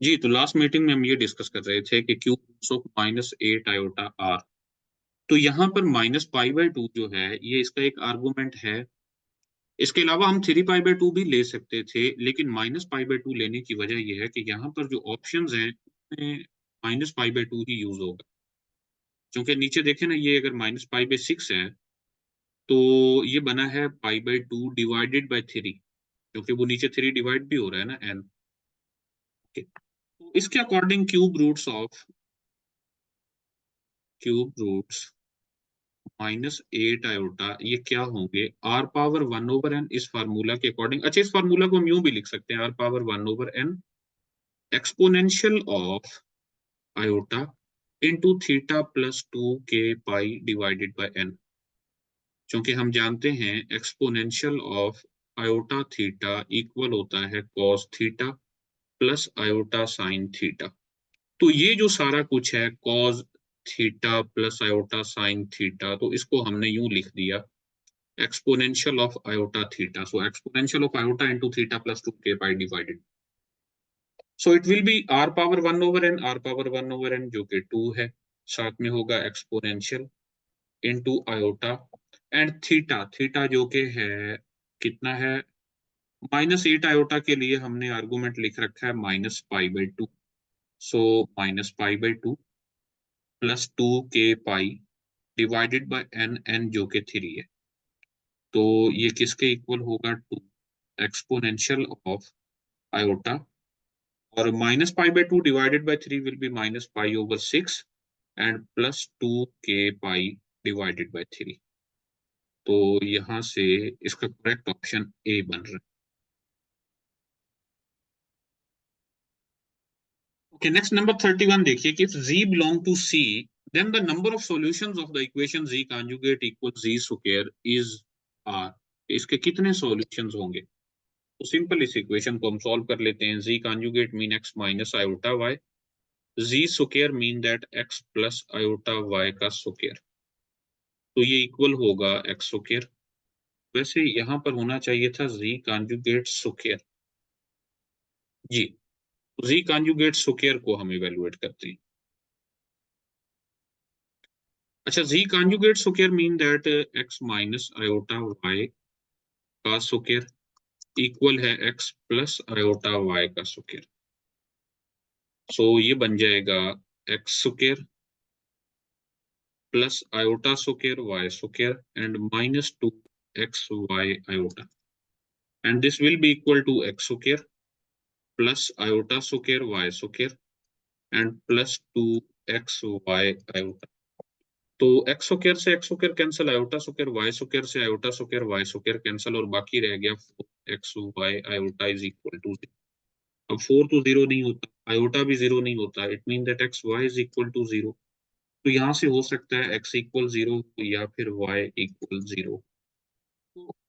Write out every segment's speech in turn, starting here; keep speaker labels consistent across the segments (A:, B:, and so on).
A: जी, तो last meeting में हम ये डिस्कस कर रहे थे कि क्यूब रूट्स ऑफ -8 i/r। तो यहाँ पर -π/2 जो है ये इसका एक आर्गुमेंट है। इसके अलावा हम 3π/2 भी ले सकते थे, लेकिन -π/2 लेने की वजह ये है कि यहाँ पर जो ऑप्शंस हैं उसमें -π/2 ही यूज होगा। क्योंकि नीचे देखें ना, ये अगर -π/6 है तो ये बना है π/2 डिवाइडेड बाय 3, क्योंकि वो नीचे 3 डिवाइड भी हो रहा है ना n। तो इसके अकॉर्डिंग क्यूब रूट्स -8 i ये क्या होंगे? r⁻1/n इस फार्मूला के अकॉर्डिंग। अच्छा, इस फार्मूला को हम यूं भी लिख सकते हैं, r⁻1/n exponential of iota into theta plus 2k pi divided by n। क्योंकि हम जानते हैं exponential of iota theta equal होता है cos theta plus iota sine theta. तो ये जो सारा कुछ है cos theta plus iota sine theta, तो इसको हमने यूं लिख दिया exponential of iota theta. So exponential of iota into theta plus 2k pi divided. So it will be r power 1 over n, r power 1 over n जो कि 2 है, साथ में होगा exponential into iota and theta, theta जो कि है कितना है, -8 iota के लिए हमने आर्गुमेंट लिख रखा है -π/2। So -π/2 plus 2k pi divided by n, n जो कि 3 है। तो ये किसके इक्वल होगा? 2 एक्सपोनेंशियल ऑफ आयोटा, और -π/2 divided by 3 will be -π/6 and plus 2k pi divided by 3। तो यहां से इसका करेक्ट ऑप्शन ए बन रहा है। ओके, नेक्स्ट नंबर 31 देखिए कि if z belong to c then the number of solutions of the equation z conjugate equals z square is r। इसके कितने सॉल्यूशंस होंगे? तो सिंपल इस इक्वेशन को हम सॉल्व कर लेते हैं। z conjugate mean x minus iota y, z square mean that x plus iota y का स्क्वायर। तो ये इक्वल होगा x स्क्वायर। वैसे यहाँ पर होना चाहिए था z कॉन्जुगेट स्क्वायर। जी, z कॉन्जुगेट स्क्वायर को हम इवेलुएट करते हैं। अच्छा, z conjugate square mean that x minus iota y का स्क्वायर इक्वल है x प्लस आयोटा y का स्क्वायर। सो ये बन जाएगा x square plus iota square y square and -2xy iota, and this will be equal to x square plus iota square y square and plus 2xy iota. तो x square से x square cancel, iota square y square से iota square y square cancel, और बाकी रह गया 4xy iota is equal to 0। अब 4 तो 0 नहीं होता, आयोटा भी 0 नहीं होता, it mean that X Y is equal to 0। तो यहाँ से हो सकता है x इक्वल 0 या फिर y equal 0।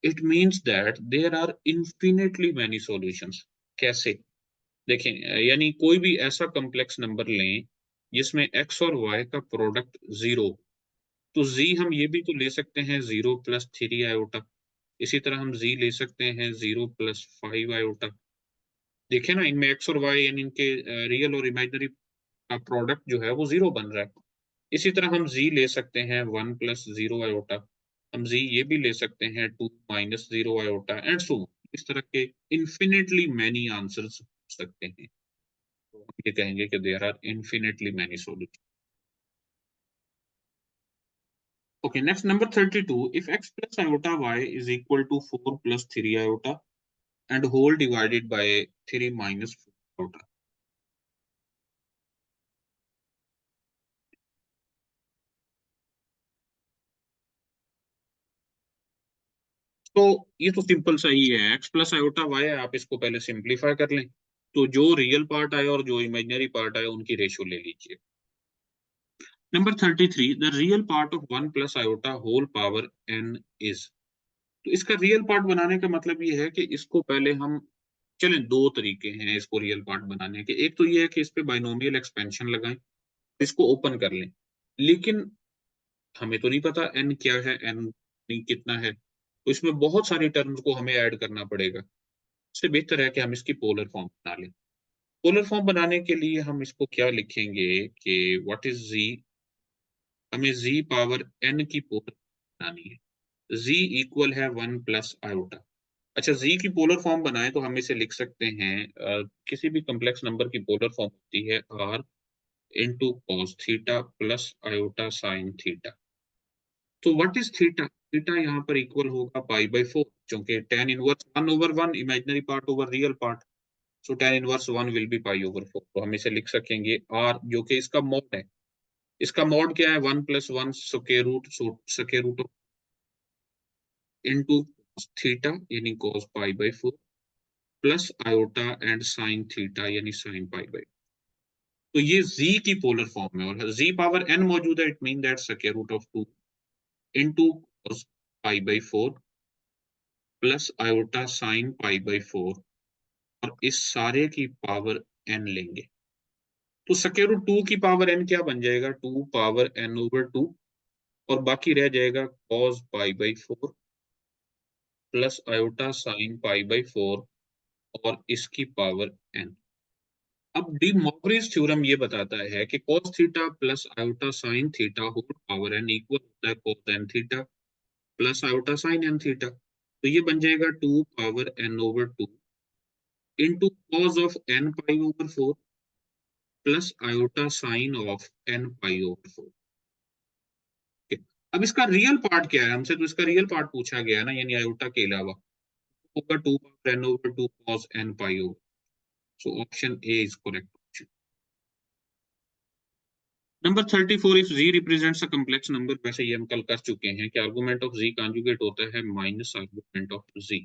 A: It means that there are infinitely many solutions. कैसे? देखें, यानी कोई भी ऐसा कॉम्प्लेक्स नंबर लें जिसमें x और y का प्रोडक्ट 0, तो z हम ये भी तो ले सकते हैं 0 + 3 i। इसी तरह हम z ले सकते हैं 0 + 5 i। देखें ना, इनमें x और y यानी इनके रियल और इमेजिनरी का प्रोडक्ट जो है वो 0 बन रहा है। इसी तरह हम z ले सकते हैं 1 + 0 i। हम z ये भी ले सकते हैं 2 - 0 i एंड सो इस तरह के इन्फिनिटली मैनी आंसर्स हो सकते हैं। तो हम ये कहेंगे कि there are infinitely many solution. Okay, next number 32, if x plus iota y is equal to 4 + 3 i and whole divided by 3 - 4 i। तो ये तो सिंपल सा ही है, एक्स प्लस आयोटा वाई है, आप इसको पहले सिंप्लीफाई कर लें। तो जो रियल पार्ट आए और जो इमेजिनरी पार्ट आए उनकी रेशियो ले लीजिए। Number 33, the real part of 1 + iota whole power n is. तो इसका रियल पार्ट बनाने का मतलब ये है कि इसको पहले हम, चलें, दो तरीके हैं इसको रियल पार्ट बनाने के। एक तो ये है कि इस पे बाइनोमियल एक्सपेंशन लगाएं, इसको ओपन कर लें। लेकिन हमें तो नहीं पता n क्या है, n कितना है, तो इसमें बहुत सारी टर्म्स को हमें ऐड करना पड़ेगा। इससे बेहतर है कि हम इसकी पोलर फॉर्म बना लें। पोलर फॉर्म बनाने के लिए हम इसको क्या लिखेंगे कि व्हाट इज जी, हमें जी पावर एन की पोलर बनानी है। जी इक्वल है 1 प्लस आयोटा। अच्छा, जी की पोलर फॉर्म बनाए तो हम इसे लिख सकते हैं, किसी भी कॉम्प्लेक्स नंबर की पोलर फॉर्म होती है r into cos theta plus iota sine theta. तो व्हाट इज थीटा? थीटा यहाँ पर इक्वल होगा पाई बाई 4, क्योंकि tan inverse 1 over 1 imaginary part over real part, so tan inverse 1 will be pi over 4। तो हम इसे लिख सकेंगे r, जो कि इसका मॉड है। इसका मॉड क्या है? 1 plus 1 square root, so square root of into theta यानी cos pi by 4 plus iota and sine theta यानी साइन पाई बाई। तो ये z की पोलर फॉर्म है, और z पावर n मौजूद है, it mean that square root of 2 into cos pi by 4 plus iota sine pi by 4, और इस सारे की पावर n लेंगे। तो स्क्वायर रूट 2 की पावर n क्या बन जाएगा? 2 पावर n ओवर 2, और बाकी रह जाएगा cos pi by 4 plus iota sine pi by 4, और इसकी पावर n। अब डी मॉर्गनस थ्योरम ये बताता है कि cos theta plus iota sine theta whole power n equal होता है cos n theta plus iota sine n theta. तो ये बन जाएगा 2 power n over 2 into cos of n pi over 4 plus iota sine of n pi over 4। अब इसका real part क्या है? हमसे तो इसका रियल पार्ट पूछा गया है ना, यानी आयोटा के अलावा। होगा 2 power n over 2 cos n pi over. So option A is correct. Number 34, if z represents a complex number, वैसे ये हम कल कर चुके हैं कि आर्गुमेंट ऑफ z कॉन्जुगेट होता है माइनस आर्गुमेंट ऑफ z,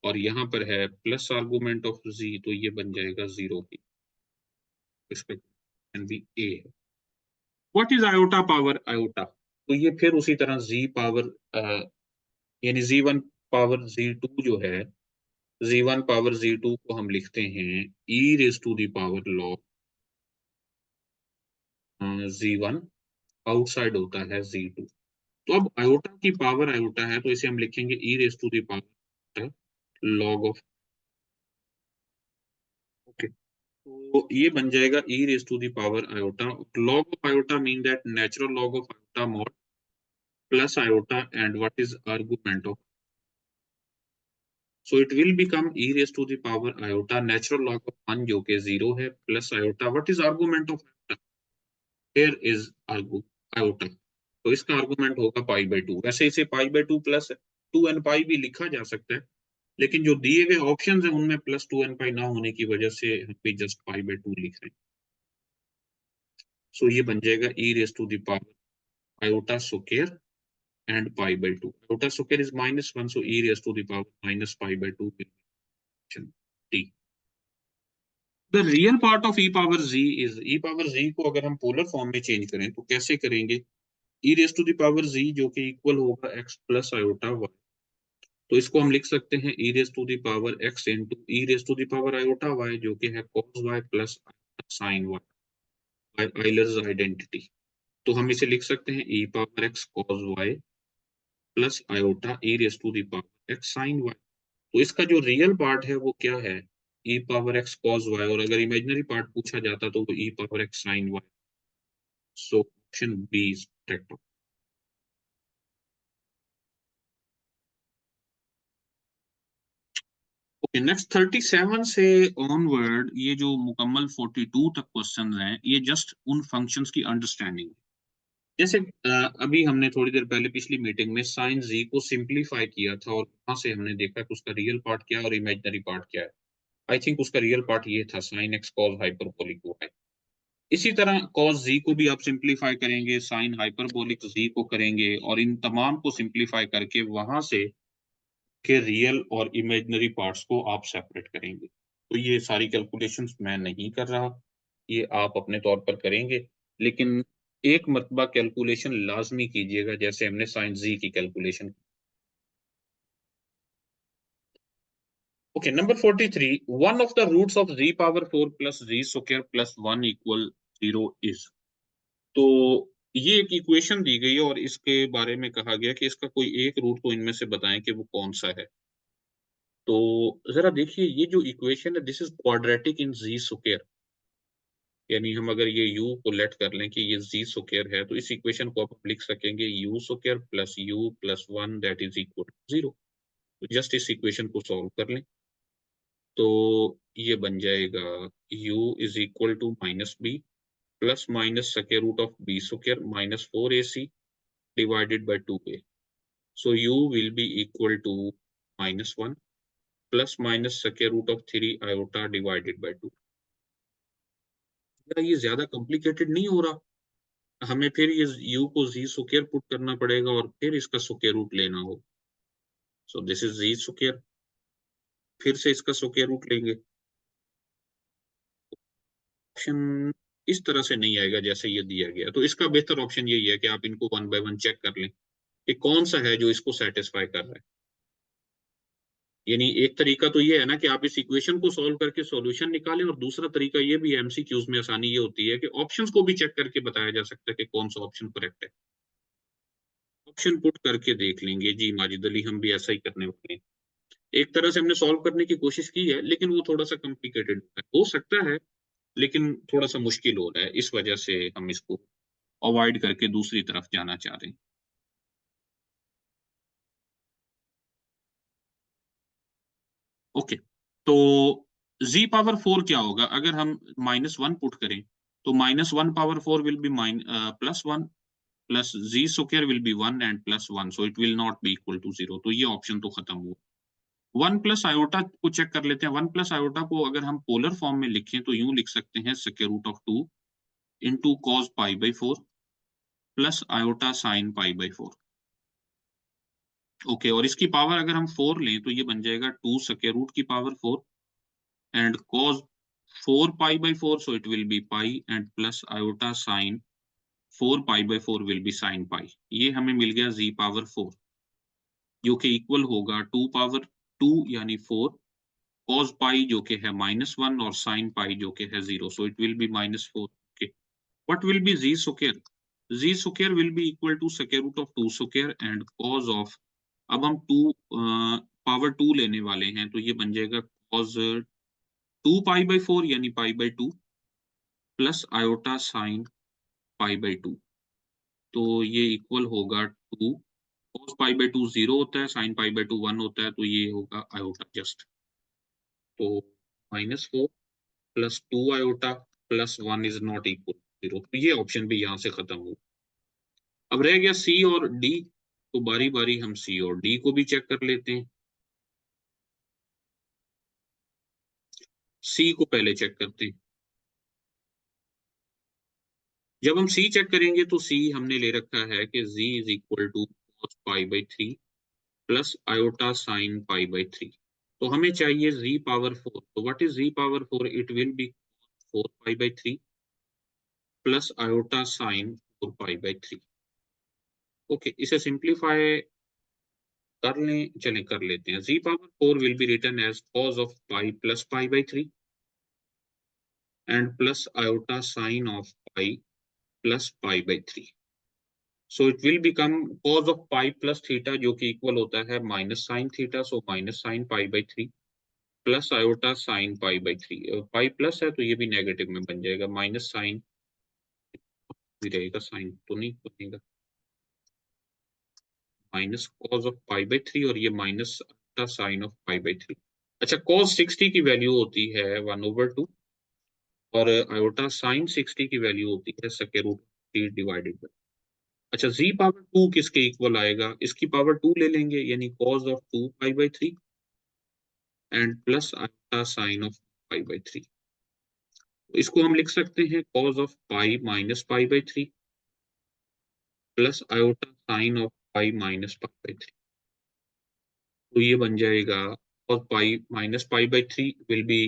A: और यहाँ पर है प्लस आर्गुमेंट ऑफ z, तो ये बन जाएगा 0 की। इसका कैन बी ए है। What is iota power iota? तो ये फिर उसी तरह z पावर यानी z1 पावर z2 जो है, z1 पावर z2 को हम लिखते हैं e raise to the power log z1, outside होता है z2। तो अब आयोटा की पावर आयोटा है, तो इसे हम लिखेंगे e raise to the power log of. Okay, तो ये बन जाएगा e raise to the power iota. Log of iota mean that natural log of iota mod plus iota and what is argument of, so it will become e raise to the power iota natural log of 1 जो कि 0 है, plus iota what is argument of iota, here is arg iota. तो इसका argument होगा pi by 2। वैसे इसे पाई by 2 plus 2 N पाई भी लिखा जा सकता है, लेकिन जो दिए गए ऑप्शंस हैं उनमें प्लस 2 एन पाई ना होने की वजह से हम भी जस्ट पाई बाई 2 लिख रहे हैं। सो ये बन जाएगा e raise to the power iota square and pi by 2। Iota square is -1, so e raise to the power minus pi by 2 t. The real part of e power z is, e power z को अगर हम polar form में change करें तो कैसे करेंगे? ई raise to the power जी जो कि इक्वल होगा एक्स प्लस आयोटा वाई, तो इसको हम लिख सकते हैं e raise to the power x into e raise to the power iota y, जो कि है cos y plus sine y, Euler's identity. तो हम इसे लिख सकते हैं e power x cos y plus iota e raise to the power x sine y। तो इसका जो रियल पार्ट है वो क्या है? E power x cos y, और अगर इमेजिनरी पार्ट पूछा जाता तो वो e power x sine y। So option B is correct. Okay, next 37 से ऑनवर्ड ये जो मुकम्मल 42 तक क्वेश्चंस हैं, ये जस्ट उन फंक्शंस की अंडरस्टैंडिंग। जैसे अभी हमने थोड़ी देर पहले पिछली मीटिंग में साइन जी को सिंपलीफाई किया था, और वहां से हमने देखा कि उसका रियल पार्ट क्या है और इमेजिनरी पार्ट क्या है। आई थिंक उसका रियल पार्ट ये था sine x cos hyperbolic y. इसी तरह कॉस जी को भी आप सिंपलीफाई करेंगे, साइन हाइपरबोलिक जी को करेंगे, और इन तमाम को सिंपलीफाई करके वहां से के रियल और इमेजिनरी पार्ट्स को आप सेपरेट करेंगे। तो ये सारी कैलकुलेशंस मैं नहीं कर रहा, ये आप अपने तौर पर करेंगे, लेकिन एक मर्तबा कैलकुलेशन लाजमी कीजिएगा जैसे हमने साइन जी की calculation. Okay, number 43, one of the roots of z power 4 plus z square plus 1 equal 0 is. तो ये एक इक्वेशन दी गई है, और इसके बारे में कहा गया कि इसका कोई एक रूट को इनमें से बताएं कि वो कौन सा है। तो जरा देखिए ये जो इक्वेशन है this is quadratic in z square, यानी हम अगर ये u को लेट कर लें कि ये जी स्क्वायर है, तो इस इक्वेशन को आप लिख सकेंगे u square plus u plus 1 that is equal to 0। तो जस्ट इस इक्वेशन को सॉल्व कर लें तो ये बन जाएगा u is equal to minus B plus minus square root of B square minus 4ac divided by 2a। So u will be equal to minus 1 plus minus square root of 3 iota divided by 2। ये ज्यादा complicated नहीं हो रहा, हमें फिर ये u को z square put करना पड़ेगा और फिर इसका स्क्वायर रूट लेना हो। So this is z square, फिर से इसका स्क्वायर रूट लेंगे। ऑप्शन इस तरह से नहीं आएगा जैसे ये दिया गया, तो इसका बेहतर ऑप्शन यही है कि आप इनको वन बाय वन चेक कर लें कि कौन सा है जो इसको सेटिस्फाई कर रहा है। यानी एक तरीका तो ये है ना कि आप इस इक्वेशन को सॉल्व करके सॉल्यूशन निकालें, और दूसरा तरीका ये भी एमसीक्यूज में आसानी ये होती है कि ऑप्शंस को भी चेक करके बताया जा सकता है कि कौन सा ऑप्शन करेक्ट है। ऑप्शन पुट करके देख लेंगे जी माजिद अली, हम भी ऐसा ही करने वाले हैं। एक तरह से हमने सॉल्व करने की कोशिश की है लेकिन वो थोड़ा सा कॉम्प्लिकेटेड हो सकता है, लेकिन थोड़ा सा मुश्किल हो रहा है, इस वजह से हम इसको अवॉइड करके दूसरी तरफ जाना चाह रहे हैं। ओके, तो z पावर 4 क्या होगा अगर हम -1 पुट करें, तो -1 power 4 will be +1 plus z square will be 1 and +1, so it will not be equal to 0। तो ये ऑप्शन तो खत्म हुआ। 1 प्लस आयोटा को चेक कर लेते हैं। 1 प्लस आयोटा को अगर हम पोलर फॉर्म में लिखें तो यूं लिख सकते हैं square root of 2 into cos pi by 4 plus iota sine pi by 4। Okay, और इसकी पावर अगर हम 4 लें तो ये बन जाएगा 2 स्क्वायर रूट की power 4 and cos 4 pi by 4, so it will be pi and plus iota sin 4 pi by 4 will be sin pi। ये हमें मिल गया z पावर 4 जो कि इक्वल होगा 2 पावर 2 यानी 4 cos pi जो कि है -1 और sin pi जो कि है 0, so it will be -4। okay, what will be z square? z square will be equal to square root of 2 square and cos of, अब हम 2 पावर 2 लेने वाले हैं तो ये बन जाएगा cos 2 पाई बाई 4 यानी पाई by 2 plus iota sine pi by 2। तो ये इक्वल होगा 2 cos पाई बाई 2 0 होता है, साइन पाई बाई 2 1 होता है, तो ये होगा आयोटा जस्ट। तो -4 plus 2 iota plus 1 is not equal 0, तो ये ऑप्शन भी यहाँ से खत्म हो। अब रह गया सी और डी, तो बारी बारी हम सी और डी को भी चेक कर लेते हैं। सी को पहले चेक करते हैं। जब हम सी चेक करेंगे तो सी हमने ले रखा है कि z is equal to cos pi by 3 plus iota sine pi by 3। तो हमें चाहिए z पावर 4, तो what is z power 4? It will be 4 pi by 3 plus iota sine 4 pi by 3। Okay, इसे सिंप्लीफाई कर लें, चलें कर लेते हैं। z power 4 will be written as cos of pi plus pi by 3 and plus iota sine of pi plus pi by 3। So it will become cos of pi plus theta जो कि equal होता है minus sine theta, so minus sign pi by 3 plus iota sine pi by 3। Pi plus है तो ये भी negative में बन जाएगा, माइनस साइन भी रहेगा, साइन तो नहीं बनेगा, minus cos of pi by 3 और ये minus sine of pi by 3। अच्छा, cos 60 की वैल्यू होती है 1/2 और आयोटा साइन 60 की वैल्यू होती है स्क्वायर रूट 3 डिवाइडेड बाई। अच्छा, z पावर 2 किसके इक्वल आएगा? इसकी पावर 2 ले लेंगे यानी cos of 2 pi by 3 and plus iota sine of pi by 3। इसको हम लिख सकते हैं cos of pi minus pi by 3 plus iota sine of pi minus pi by 3। तो ये बन जाएगा cos pi minus pi by 3 will B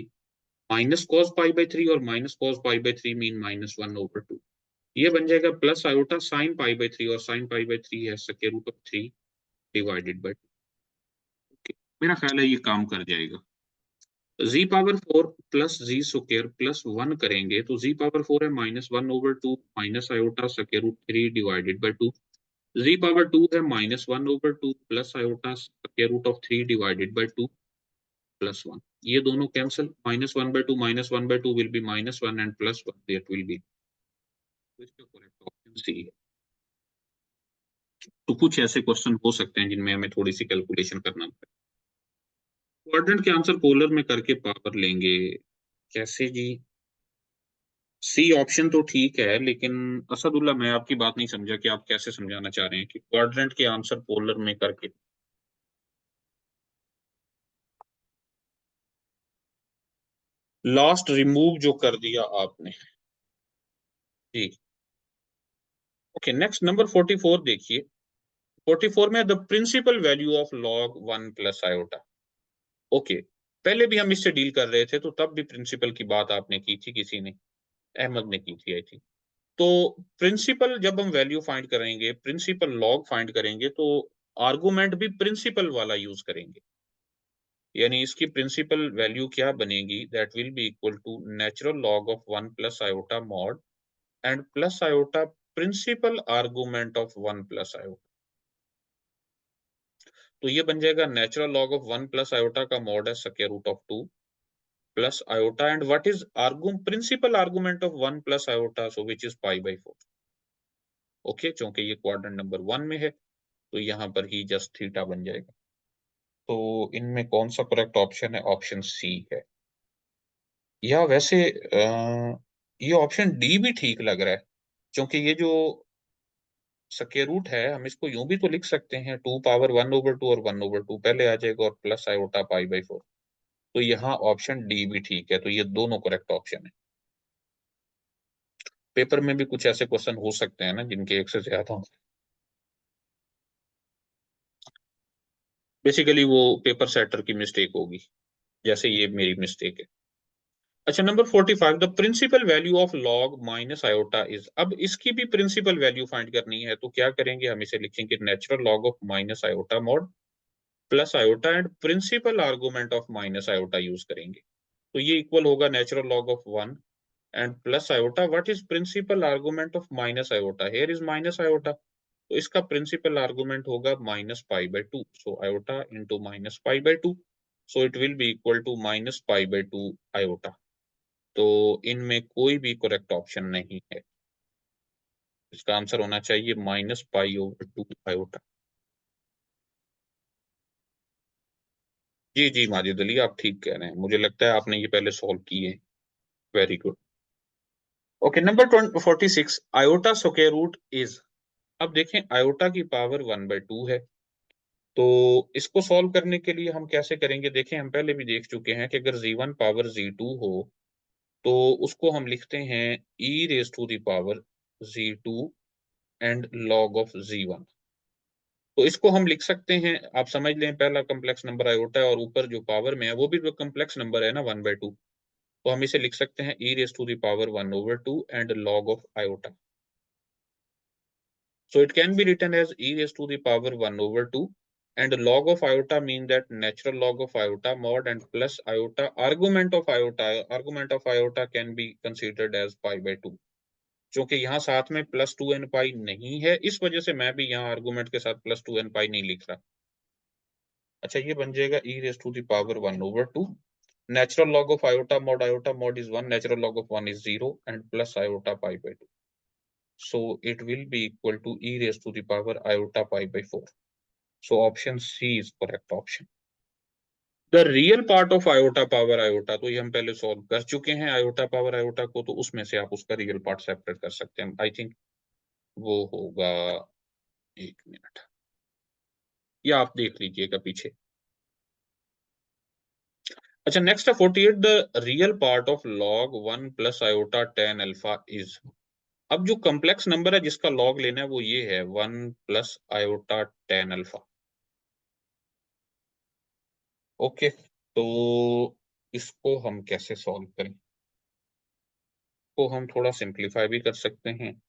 A: minus cos pi by 3 और minus cos pi by 3 mean -1/2। ये बन जाएगा plus iota sine pi by 3 और sine pi by 3 है square root of 3 divided by 2। मेरा ख्याल है ये काम कर जाएगा। z power 4 plus z square plus 1 करेंगे तो z पावर 4 है -1/2 minus iota square root 3 divided by 2। z power 2 है -1/2 plus iota square root of 3 divided by 2। +1, ये दोनों cancel, -1/2 -1/2 will be -1 and +1 that will B, तो इसका करेक्ट ऑप्शन सी है। तो कुछ ऐसे क्वेश्चन हो सकते हैं जिनमें हमें थोड़ी सी कैलकुलेशन करना पड़े। क्वाड्रेंट के आंसर पोलर में करके पावर लेंगे कैसे जी? सी ऑप्शन तो ठीक है, लेकिन असदुल्ला मैं आपकी बात नहीं समझा कि आप कैसे समझाना चाह रहे हैं कि क्वाड्रेंट के आंसर पोलर में करके। लास्ट रिमूव जो कर दिया आपने जी। ओके, नेक्स्ट नंबर 44 देखिए। 44 में the principal value of log 1 plus iota. Okay, पहले भी हम इससे डील कर रहे थे, तो तब भी प्रिंसिपल की बात आपने की थी, किसी ने, अहमद ने की थी आई थी। तो प्रिंसिपल जब हम वैल्यू फाइंड करेंगे, प्रिंसिपल लॉग फाइंड करेंगे, तो आर्गुमेंट भी प्रिंसिपल वाला यूज करेंगे। यानी इसकी प्रिंसिपल वैल्यू क्या बनेगी, that will be equal to natural log of 1 plus iota mod and plus iota principal argument of 1 plus iota. तो ये बन जाएगा natural log of 1 plus iota का मॉड है square root of 2 plus iota and what is principal argument of 1 plus iota, so which is π/4। Okay, क्योंकि ये quadrant number 1 में है, तो यहाँ पर ही जस्ट थीटा बन जाएगा। तो इनमें कौन सा करेक्ट ऑप्शन है? ऑप्शन सी है। या वैसे ये ऑप्शन डी भी ठीक लग रहा है, क्योंकि ये जो स्क्वायर रूट है, हम इसको यूं भी तो लिख सकते हैं 2 पावर 1/2 और 1/2 पहले आ जाएगा और प्लस आयोटा π/4। तो यहाँ ऑप्शन डी भी ठीक है, तो ये दोनों करेक्ट ऑप्शन है। पेपर में भी कुछ ऐसे क्वेश्चन हो सकते हैं ना जिनके एक से ज्यादा हो, बेसिकली वो पेपर सेटर की मिस्टेक होगी, जैसे ये मेरी मिस्टेक है। अच्छा, number 45 the principal value of log minus iota is. अब इसकी भी प्रिंसिपल वैल्यू फाइंड करनी है, तो क्या करेंगे, हम इसे लिखेंगे natural log of minus iota mod plus iota and principal argument of minus iota use करेंगे। तो ये इक्वल होगा natural log of 1 and plus iota, what is principal argument of minus iota, here is minus iota, तो इसका principal argument होगा -π/2, so iota into -π/2, so it will be equal to -π/2 iota. तो इनमें कोई भी करेक्ट ऑप्शन नहीं है, इसका आंसर होना चाहिए -π/2 आयोटा। जी जी माजिद अली, आप ठीक कह रहे हैं, मुझे लगता है आपने ये पहले सॉल्व किए। Very good. Okay, number 46 iota square root is. अब देखें, आयोटा की पावर 1/2 है, तो इसको सॉल्व करने के लिए हम कैसे करेंगे? देखें, हम पहले भी देख चुके हैं कि अगर z1 पावर z2 हो, तो उसको हम लिखते हैं e⁻² and log of z1। तो इसको हम लिख सकते हैं, आप समझ लें, पहला कॉम्प्लेक्स नंबर आयोटा है और ऊपर जो पावर में है वो भी कॉम्प्लेक्स नंबर है ना 1/2, तो हम इसे लिख सकते हैं e⁻² and log of iota. So it can be written as e⁻², and log of iota mean that natural log of iota mod and plus iota argument of iota can be considered as π/2। क्योंकि यहाँ साथ में +2n π नहीं है, इस वजह से मैं भी यहाँ आर्गुमेंट के साथ +2n π नहीं लिख रहा। अच्छा, ये बन जाएगा e⁻², natural log of iota mod is 1, natural log of 1 is 0 and plus iota π/2, so it will be equal to e⁻iota π/4। So option C is correct option। The real part of iota power iota, तो ये हम पहले solve कर चुके हैं iota power iota को, तो उसमें से आप उसका रियल पार्ट सेपरेट कर सकते हैं। आई थिंक वो होगा, एक मिनट, या आप देख लीजिएगा पीछे। अच्छा, नेक्स्ट है 48 the real part of log 1 plus iota tan alpha is. अब जो कॉम्प्लेक्स नंबर है जिसका लॉग लेना है वो ये है 1 plus iota tan alpha. Okay, तो इसको हम कैसे सॉल्व करें? को हम थोड़ा सिंप्लीफाई भी कर सकते हैं,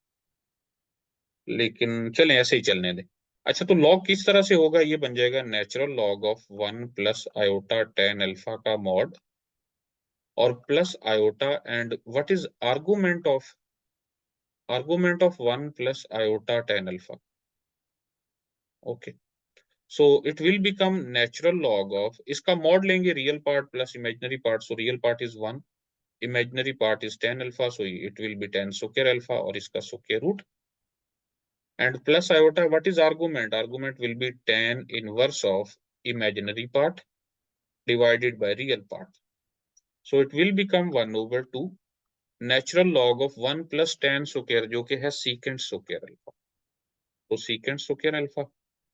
A: लेकिन चलें ऐसे ही चलने दें। अच्छा, तो लॉग किस तरह से होगा? ये बन जाएगा natural log of 1 plus iota tan alpha का मॉड और plus iota and what is argument of 1 plus iota tan alpha. Okay, so it will become natural log of, इसका मॉड लेंगे real part plus imaginary part, so real part is 1, imaginary part is tan alpha, so it will be tan square alpha और इसका square root, and plus iota, what is argument? Argument will be tan inverse of imaginary part divided by real part. So it will become 1 over 2 natural log of 1 plus tan square जो कि है secant square alpha, तो secant square alpha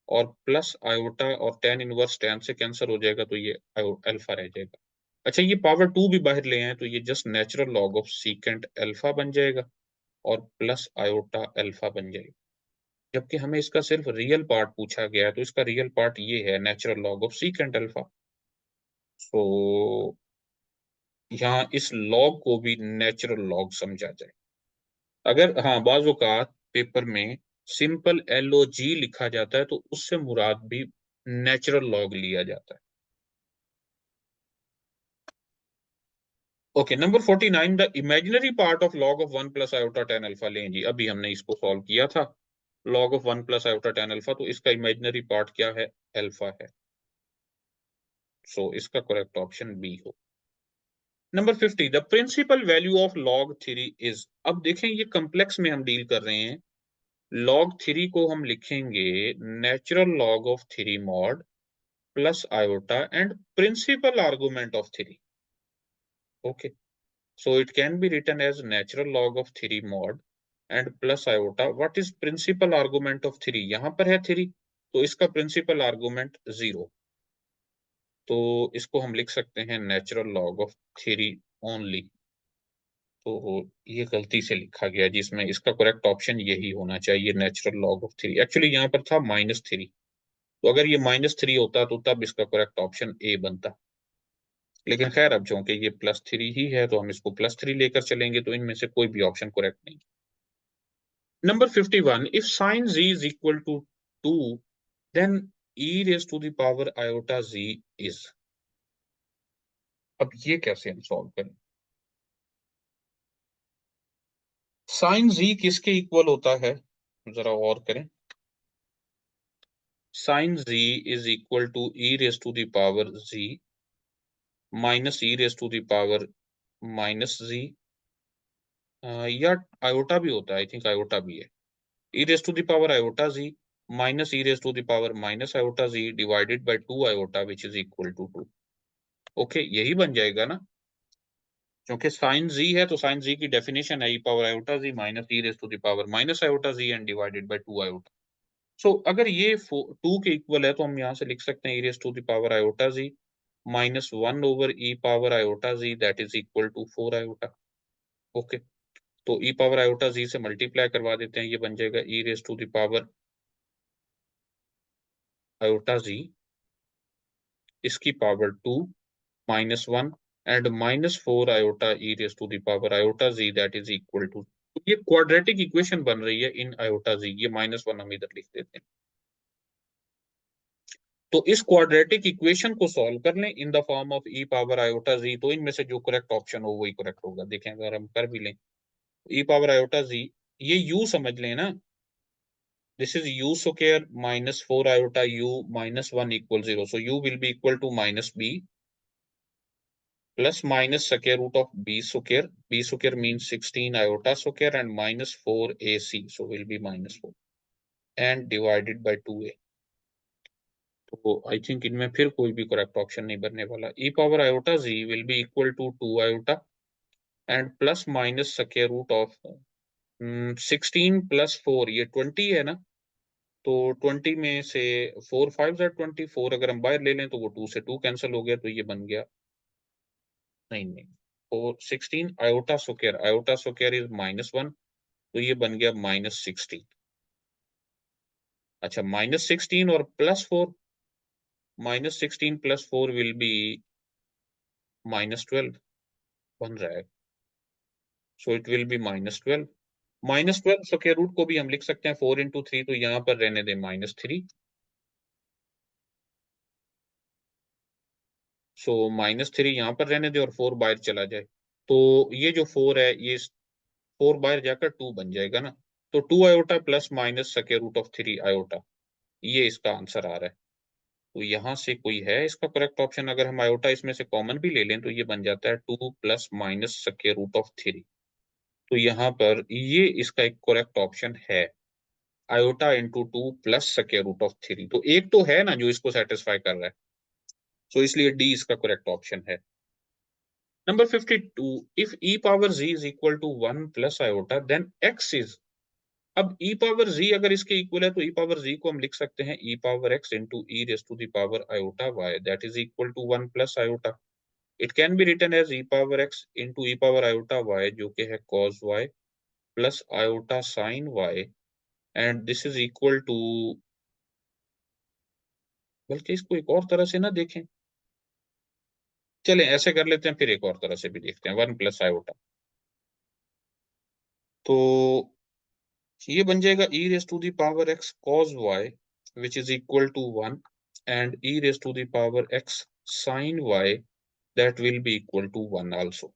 A: और plus iota और tan inverse tan से cancel हो जाएगा, तो ये अल्फा रह जाएगा। अच्छा, ये पावर 2 भी बाहर ले आए तो ये just natural log of secant alpha बन जाएगा और प्लस आयोटा अल्फा बन जाएगा, जबकि हमें इसका सिर्फ रियल पार्ट पूछा गया है, तो इसका रियल पार्ट ये है natural log of secant alpha. So यहाँ इस लॉग को भी नेचुरल लॉग समझा जाए। अगर हाँ बाज़ औक़ात पेपर में सिंपल LOG लिखा जाता है तो उससे मुराद भी नेचुरल लॉग लिया जाता है। Okay, number 49, the imaginary part of log of 1 plus iota tan alpha लें जी, अभी हमने इसको सॉल्व किया था, log of 1 plus iota tan alpha, तो इसका इमेजिनरी पार्ट क्या है? अल्फा है, सो इसका करेक्ट ऑप्शन बी हो। Number 50, the principal value of log 3 is, अब देखें ये कम्प्लेक्स में हम डील कर रहे हैं, log 3 को हम लिखेंगे natural log of 3 mod plus iota and principal argument of 3। Okay, so it can be written as natural log of 3 mod and plus iota. What is principal argument of 3? यहाँ पर है 3, तो इसका principal argument 0, तो इसको हम लिख सकते हैं natural log of 3 only। तो ये गलती से लिखा गया, जिसमें इसका करेक्ट ऑप्शन यही होना चाहिए, नेचुरल लॉग ऑफ 3। एक्चुअली यहाँ पर था -3, तो अगर ये -3 होता तो तब इसका करेक्ट ऑप्शन ए बनता, लेकिन खैर अब चूंकि ये +3 ही है तो हम इसको +3 लेकर चलेंगे, तो इनमें से कोई भी ऑप्शन करेक्ट नहीं। Number 51, if sin z is equal to 2, then e raised to the power iota z is। अब ये कैसे हम सॉल्व करें? sin z किसके इक्वल होता है, जरा और करें। sin z is equal to e raised to the power z minus e raised to the power minus z, या iota भी होता है, आई थिंक iota भी है, e raised to the power iota z minus e raised to the power minus iota z divided by 2 iota which is equal to 2। Okay, यही बन जाएगा ना, क्योंकि साइन जी है तो साइन जी की डेफिनेशन है e power iota z minus e raise to the power minus iota z and divided by 2 iota. So अगर ये 2 के इक्वल है तो हम यहाँ से लिख सकते हैं e raise to the power iota z minus 1 over e power iota z that is equal to 4 iota. Okay, तो ई पावर आयोटा जी से मल्टीप्लाई करवा देते हैं, ये बन जाएगा e raise to the power iota z, इसकी power 2 -1 and -4 iota e raised to the power iota z that is equal to, ये क्वाड्रेटिक इक्वेशन बन रही है इन आयोटा z, ये -1 हम इधर लिख देते हैं। तो इस क्वाड्रेटिक इक्वेशन को सॉल्व कर लें in the form of e power iota z, तो इनमें से जो करेक्ट ऑप्शन हो वही करेक्ट होगा। देखें अगर हम कर भी लें ई पावर आयोटा z, ये u समझ लें ना, this is u square -4 iota u -1 equal 0, so u will be equal to -b plus minus square root of b square. B square means 16 iota square and minus 4 AC. So will be -4 and divided by 2a. तो I think इनमें फिर कोई भी correct option नहीं बनने वाला। e power iota z will be equal to 2 iota and plus minus square root of 16 plus 4, ये 20 है ना, तो 20 में से 4 5 are 24, अगर हम बाहर ले लें तो वो 2 से 2 कैंसिल हो गया, तो ये बन गया नहीं, और 16 आयोटा स्क्वायर इज -1, तो ये बन गया -16। अच्छा, -16 और +4, -16 + 4 विल बी -12 बन रहा है, so it will be -12। -12 square root को भी हम लिख सकते हैं 4 × 3, तो यहाँ पर रहने दें -3, सो -3 यहाँ पर रहने दें और 4 बाहर चला जाए, तो ये जो 4 है ये 4 बाहर जाकर 2 बन जाएगा ना, तो 2 iota plus minus square root of 3 iota, ये इसका आंसर आ रहा है। तो यहाँ से कोई है इसका करेक्ट ऑप्शन? अगर हम आयोटा इसमें से कॉमन भी ले लें तो ये बन जाता है 2 plus minus square root of 3। तो यहाँ पर ये इसका एक करेक्ट ऑप्शन है, iota into 2 plus square root of 3। तो एक तो है ना जो इसको सेटिस्फाई कर रहा है, तो इसलिए डी इसका करेक्ट ऑप्शन है। Number 52, if e power z is equal to 1 plus iota then x is. अब e पावर z अगर इसके इक्वल है तो e पावर z को हम लिख सकते हैं e power x into e raise to the power iota y that is equal to 1 plus iota. It can be written as e power x into e power iota y जो कि है cos y plus iota sine y and this is equal to, बल्कि इसको एक और तरह से ना देखें, चलें ऐसे कर लेते हैं, फिर एक और तरह से भी देखते हैं, 1 प्लस आयोटा। तो ये बन जाएगा e raise to the power x cos y which is equal to 1 and e raised to the power x sin y that will be equal to 1 also।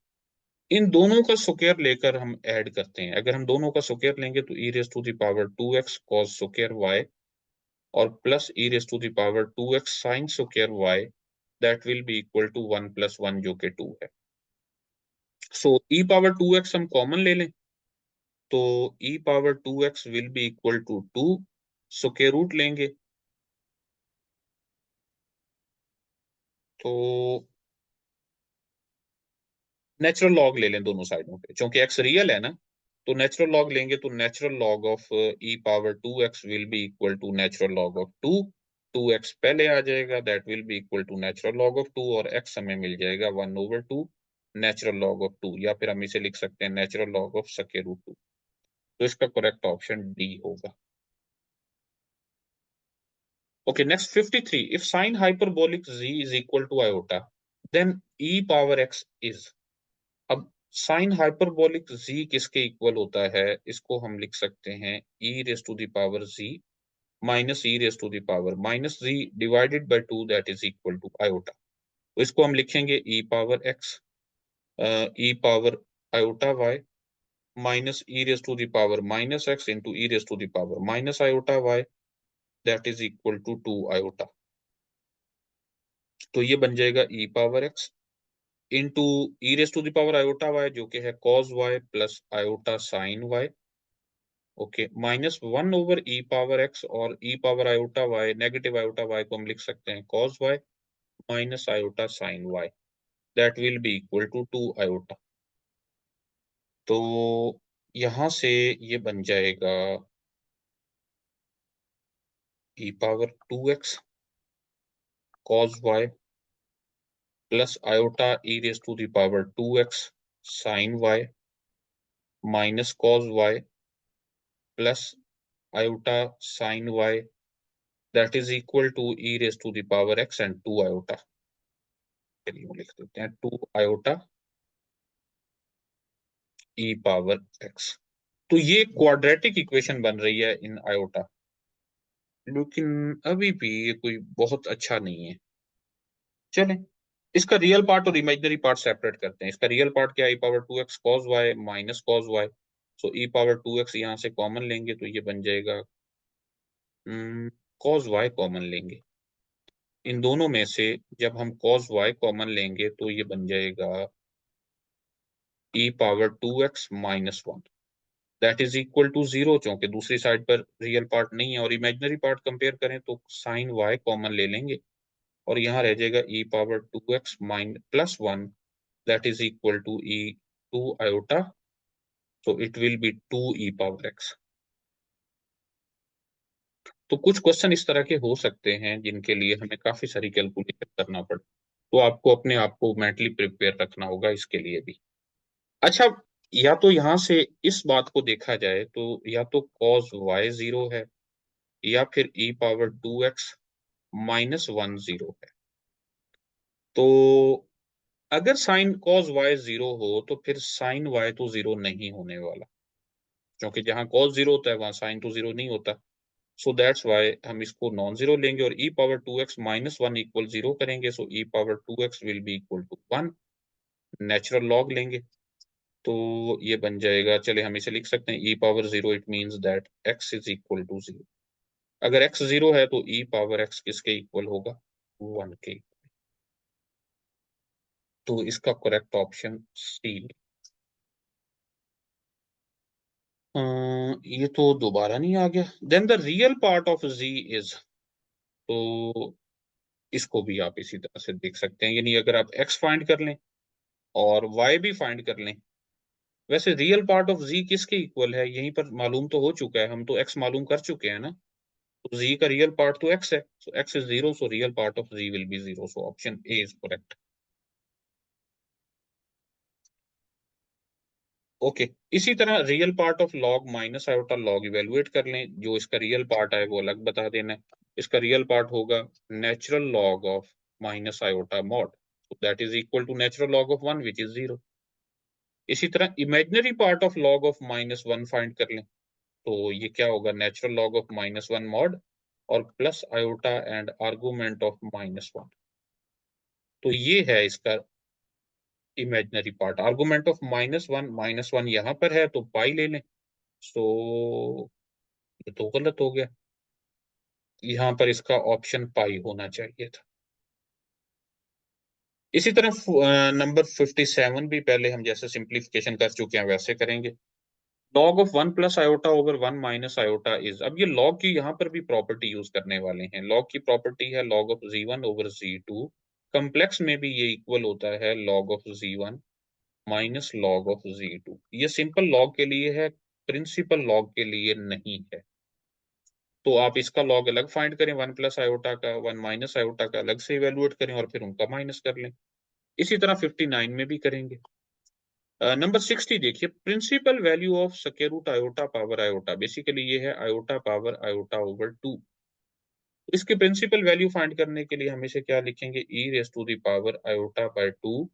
A: इन दोनों का स्क्वायर लेकर हम ऐड करते हैं। अगर हम दोनों का स्क्वायर लेंगे तो e raise to the power 2x cos square y और plus e raise to the power 2x sin square y that will be equal to 1 plus 1 जो कि 2 है। सो e पावर 2x हम कॉमन ले लें तो e power 2x will be equal to 2, square root लेंगे तो नेचुरल लॉग ले लें दोनों साइडों पे, क्योंकि x रियल है ना, तो नेचुरल लॉग लेंगे तो natural log of e power 2x will be equal to natural log of 2। 2x पहले आ जाएगा that will be equal to natural log of 2 और x हमें मिल जाएगा 1/2 नेचुरल लॉग ऑफ 2, या फिर हम इसे लिख सकते हैं natural log of square root 2। तो इसका करेक्ट ऑप्शन डी होगा। Okay, next 53. If sine hyperbolic z is equal to iota, then e power x is। अब साइन हाइपरबोलिक z किसके इक्वल होता है? इसको हम लिख सकते हैं e raise to the power z minus e raise to the power minus z divided by 2 that is equal to iota. तो इसको हम लिखेंगे e power x e power iota y minus e raise to the power minus x into e raise to the power minus iota y that is equal to 2 iota. तो ये बन जाएगा e power x into e raise to the power iota y जो कि है cos y plus iota sine y। Okay, minus 1 over e power x और e power iota y, negative iota y को हम लिख सकते हैं cos y minus iota sine y that will be equal to 2 iota. तो यहां से ये बन जाएगा e power 2x cos y plus iota e raise to the power 2x sine y minus cos y plus iota sine y that is equal to e raised to the power x and 2 iota। चलिए लिख देते हैं 2 iota e power x। तो ये quadratic equation बन रही है इन iota, लेकिन अभी भी ये कोई बहुत अच्छा नहीं है। चलें इसका रियल पार्ट और इमेजिनरी पार्ट सेपरेट करते हैं। इसका रियल पार्ट क्या है? e power 2x cos y minus cos y। सो e पावर 2x यहाँ से कॉमन लेंगे तो ये बन जाएगा cos y कॉमन लेंगे इन दोनों में से। जब हम cos y कॉमन लेंगे तो ये बन जाएगा e power 2x minus 1 that is equal to 0, क्योंकि दूसरी साइड पर रियल पार्ट नहीं है। और इमेजिनरी पार्ट कंपेयर करें तो साइन y कॉमन ले लेंगे और यहाँ रह जाएगा e पावर 2x माइन प्लस 1 that is equal to e 2 iota. So it will be 2 e power x। तो कुछ क्वेश्चन इस तरह के हो सकते हैं जिनके लिए हमें काफी सारी कैलकुलेशन करना पड़े, तो आपको अपने आप को मेंटली प्रिपेयर रखना होगा इसके लिए भी। अच्छा, या तो यहां से इस बात को देखा जाए तो या तो cos y 0 है या फिर e पावर 2x माइनस 1 0 है। तो अगर साइन cos y 0 हो तो फिर साइन y तो 0 नहीं होने वाला, क्योंकि जहां cos 0 होता है वहां साइन तो 0 नहीं होता। सो दैट्स वाई हम इसको नॉन जीरो लेंगे और e power 2x minus 1 equal 0 करेंगे। So e power 2x will be equal to 1, natural log लेंगे तो ये बन जाएगा, चले हम इसे लिख सकते हैं e power 0 it means that x is equal to 0। अगर x 0 है तो e पावर x किसके इक्वल होगा? 1 के। तो इसका करेक्ट ऑप्शन सी। ये तो दोबारा नहीं आ गया। Then the real part of z is, तो इसको भी आप इसी तरह से देख सकते हैं, यानी अगर आप x फाइंड कर लें और y भी फाइंड कर लें। वैसे रियल पार्ट ऑफ z किसके इक्वल है यहीं पर मालूम तो हो चुका है, हम तो x मालूम कर चुके हैं ना। तो z का रियल पार्ट तो x है, सो x is 0, so real part of z will be 0, so option A is correct. Okay, इसी तरह real part of log minus iota log evaluate कर लें। जो इसका रियल पार्ट है वो अलग बता देना है। इसका रियल पार्ट होगा natural log of minus iota mod, that is equal to natural log of 1 which is 0। इसी तरह imaginary part of log of -1 find कर लें, तो ये क्या होगा, नेचुरल लॉग ऑफ -1 मॉड और plus iota and argument of -1। तो ये है इसका इमेजिनरी पार्ट। आर्गुमेंट ऑफ -1 यहाँ पर है तो पाई ले लें। सो ये तो गलत हो गया, यहाँ पर इसका ऑप्शन पाई होना चाहिए था। इसी तरह नंबर 57 भी पहले हम जैसे सिंप्लीफिकेशन कर चुके हैं वैसे करेंगे। Log of 1 plus iota over 1 minus iota is, अब ये लॉग की यहाँ पर भी प्रॉपर्टी यूज करने वाले हैं। लॉग की प्रॉपर्टी है log of z1 over z2, complex में भी ये इक्वल होता है log of z1 minus log of z2। ये सिंपल लॉग के लिए है, प्रिंसिपल लॉग के लिए नहीं है। तो आप इसका लॉग अलग फाइंड करें, 1 प्लस आयोटा का 1 माइनस आयोटा का अलग से इवेलुएट करें और फिर उनका माइनस कर लें। इसी तरह 59 में भी करेंगे। नंबर 60 देखिए, principal value of square root iota power iota, basically ये है आयोटा पावर आयोटा ओवर 2। इसके प्रिंसिपल वैल्यू फाइंड करने के लिए हम इसे क्या लिखेंगे, e raise to the power iota by 2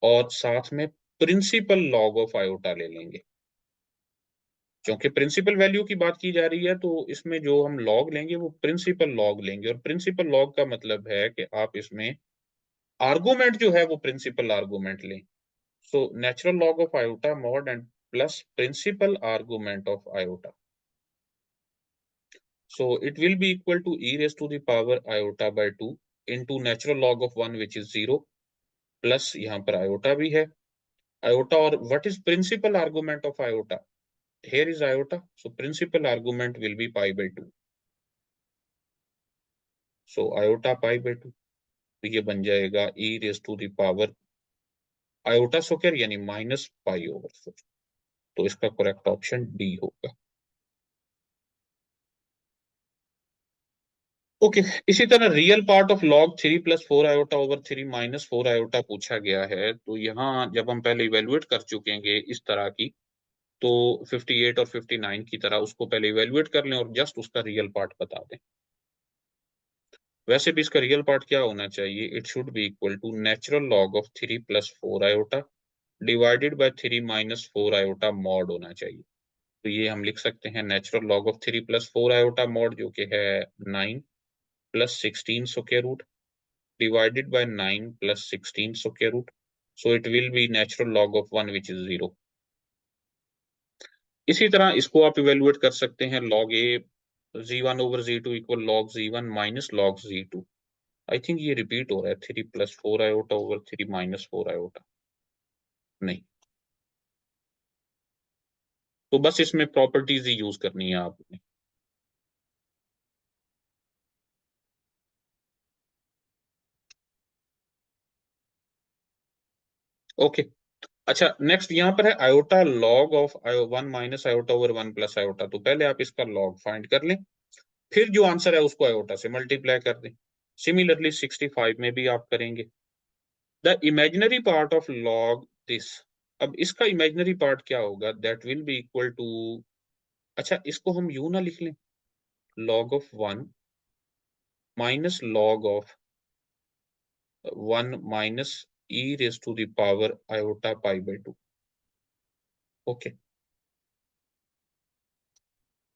A: और साथ में प्रिंसिपल लॉग ऑफ आयोटा ले लेंगे। क्योंकि प्रिंसिपल वैल्यू की बात की जा रही है तो इसमें जो हम लॉग लेंगे वो प्रिंसिपल लॉग लेंगे, और प्रिंसिपल लॉग का मतलब है कि आप इसमें आर्गुमेंट जो है वो प्रिंसिपल आर्गुमेंट लें। So natural log of iota mod and plus principal argument of iota, so it will be equal to e raised to the power iota by 2 into natural log of 1 which is 0 plus यहाँ पर iota भी है, iota, और what is principal argument of iota, here is iota, so principal argument will be pi by 2, so iota pi by 2, तो ये बन जाएगा e raised to the power iota square यानी माइनस पाई ओवर 4। तो इसका correct option D होगा। Okay, इसी तरह real part of log 3 plus 4 iota over 3 minus 4 iota पूछा गया है। तो यहाँ जब हम पहले इवेलुएट कर चुके हैं इस तरह की, तो 58 और 59 की तरह उसको पहले इवेलुएट कर लें और जस्ट उसका रियल पार्ट बता दें। वैसे भी इसका रियल पार्ट क्या होना चाहिए, it should be equal to natural log of 3 plus 4 iota divided by 3 minus 4 iota mod होना चाहिए। तो ये हम लिख सकते हैं natural log of 3 plus 4 iota mod जो कि है 9 plus 16 square root divided by 9 plus 16 square root. So it will be natural log of 1 which is 0. इसी तरह इसको आप इवेलुएट कर सकते हैं log a z1 over z2 equal log z1 minus log z2। I think ये repeat हो रहा है, 3 plus 4 iota over 3 minus 4 iota, नहीं। तो बस इसमें प्रॉपर्टीज ही यूज करनी है आपने। ओके, अच्छा नेक्स्ट यहाँ पर है iota log of 1 minus iota over 1 plus iota. तो पहले आप इसका लॉग फाइंड कर लें, फिर जो आंसर है उसको आयोटा से मल्टीप्लाई कर दें। सिमिलरली 65 में भी आप करेंगे। The imaginary part of log this, अब इसका इमेजिनरी पार्ट क्या होगा, that will be equal to, अच्छा इसको हम यूं ना लिख लें, log of 1 minus log of 1 minus e raise to the power iota pi by 2। Okay,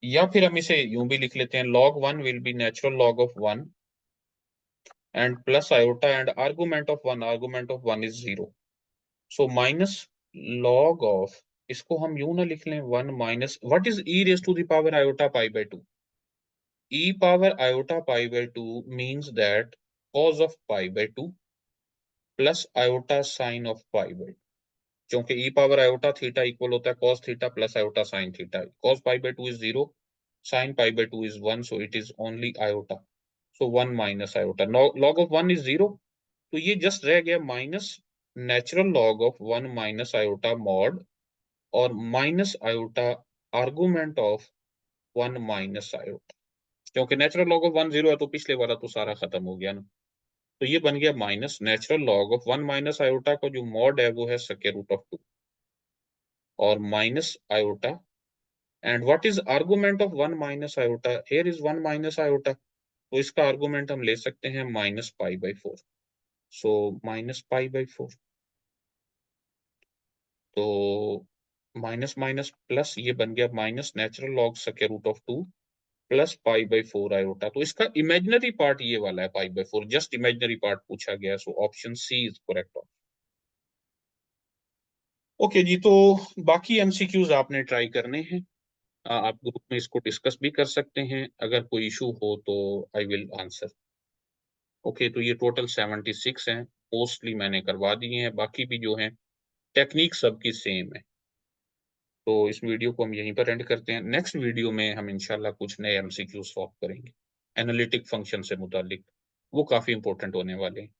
A: या फिर हम इसे यूं भी लिख लेते हैं, log 1 will be natural log of 1 and plus iota and argument of 1, argument of 1 is 0, so minus log of, इसको हम यूं ना लिख लें 1 minus, what is e raise to the power iota pi by 2, e power iota pi by 2 means that cos of pi by 2 plus iota sine of pi by, क्योंकि e power iota theta equal होता है cos theta plus iota sine theta. cos pi by 2 is 0, sin pi by 2 is 1, so it is only iota, so 1 minus iota। log of 1 is 0, तो ये just रह गया minus natural log of 1 minus iota mod और minus iota argument of 1 minus iota, क्योंकि natural log of 1 0 है तो पिछले वाला तो सारा खत्म हो गया ना, तो ये बन गया minus natural log of 1 minus iota का जो मॉड है वो है स्क्वायर रूट ऑफ 2 और minus iota, and what is argument of 1 minus iota, here is 1 minus iota, तो इसका आर्गुमेंट हम ले सकते हैं minus pi by 4, so minus pi by 4, तो माइनस माइनस प्लस ये बन गया minus natural log square root of 2 plus pi by 4 iota, तो इसका इमेजिनरी पार्ट ये वाला है pi by 4, just imaginary part पूछा गया, so option C is correct. Okay जी, तो बाकी एमसीक्यूज आपने ट्राई करने हैं, आप ग्रुप में इसको डिस्कस भी कर सकते हैं, अगर कोई इशू हो तो आई विल आंसर। ओके, तो ये टोटल 76 हैं, मोस्टली मैंने करवा दिए हैं, बाकी भी जो हैं टेक्निक सबकी सेम है। तो इस वीडियो को हम यहीं पर एंड करते हैं, नेक्स्ट वीडियो में हम इंशाल्लाह कुछ नए एमसीक्यू सॉल्व करेंगे एनालिटिक फंक्शन से मुतालिक, वो काफी इंपॉर्टेंट होने वाले हैं।